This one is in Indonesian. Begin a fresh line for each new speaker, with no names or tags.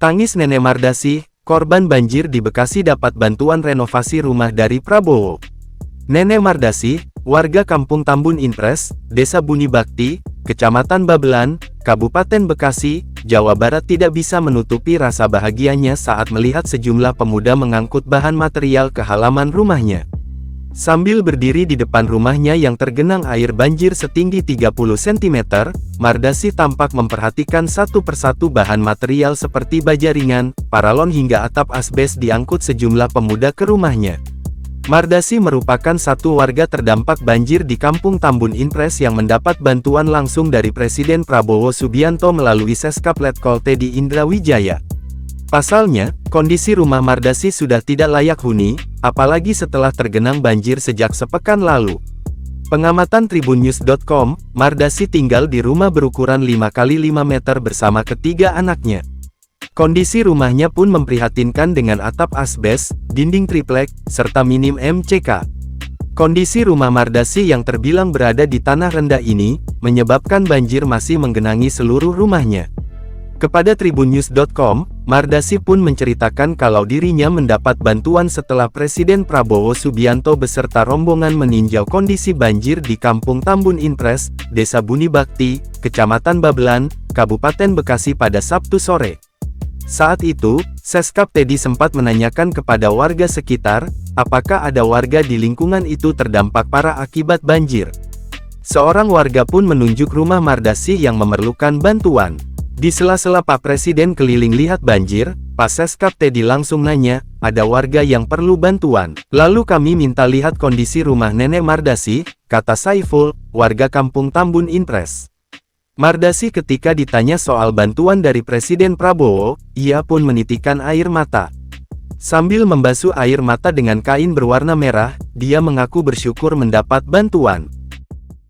Tangis Nenek Mardasi, korban banjir di Bekasi dapat bantuan renovasi rumah dari Prabowo. Nenek Mardasi, warga Kampung Tambun Impres, Desa Buni Bakti, Kecamatan Babelan, Kabupaten Bekasi, Jawa Barat tidak bisa menutupi rasa bahagianya saat melihat sejumlah pemuda mengangkut bahan material ke halaman rumahnya. Sambil berdiri di depan rumahnya yang tergenang air banjir setinggi 30 cm, Mardasi tampak memperhatikan satu persatu bahan material seperti baja ringan, paralon hingga atap asbes diangkut sejumlah pemuda ke rumahnya. Mardasi merupakan satu warga terdampak banjir di Kampung Tambun Impres yang mendapat bantuan langsung dari Presiden Prabowo Subianto melalui Seskap Letkol Teddy Indrawijaya. Pasalnya, kondisi rumah Mardasi sudah tidak layak huni, apalagi setelah tergenang banjir sejak sepekan lalu. Pengamatan tribunnews.com, Mardasi tinggal di rumah berukuran 5x5 meter bersama ketiga anaknya. Kondisi rumahnya pun memprihatinkan dengan atap asbes, dinding triplek, serta minim MCK. Kondisi rumah Mardasi yang terbilang berada di tanah rendah ini, menyebabkan banjir masih menggenangi seluruh rumahnya. Kepada tribunnews.com, Mardasi pun menceritakan kalau dirinya mendapat bantuan setelah Presiden Prabowo Subianto beserta rombongan meninjau kondisi banjir di Kampung Tambun Impres, Desa Buni Bakti, Kecamatan Babelan, Kabupaten Bekasi pada Sabtu sore. Saat itu, Seskap Teddy sempat menanyakan kepada warga sekitar, apakah ada warga di lingkungan itu terdampak parah akibat banjir. Seorang warga pun menunjuk rumah Mardasi yang memerlukan bantuan. Di sela-sela Pak Presiden keliling lihat banjir, Pak Seskap Teddy langsung nanya, ada warga yang perlu bantuan. Lalu kami minta lihat kondisi rumah Nenek Mardasi, kata Saiful, warga Kampung Tambun Impres. Mardasi ketika ditanya soal bantuan dari Presiden Prabowo, ia pun menitikkan air mata. Sambil membasuh air mata dengan kain berwarna merah, dia mengaku bersyukur mendapat bantuan.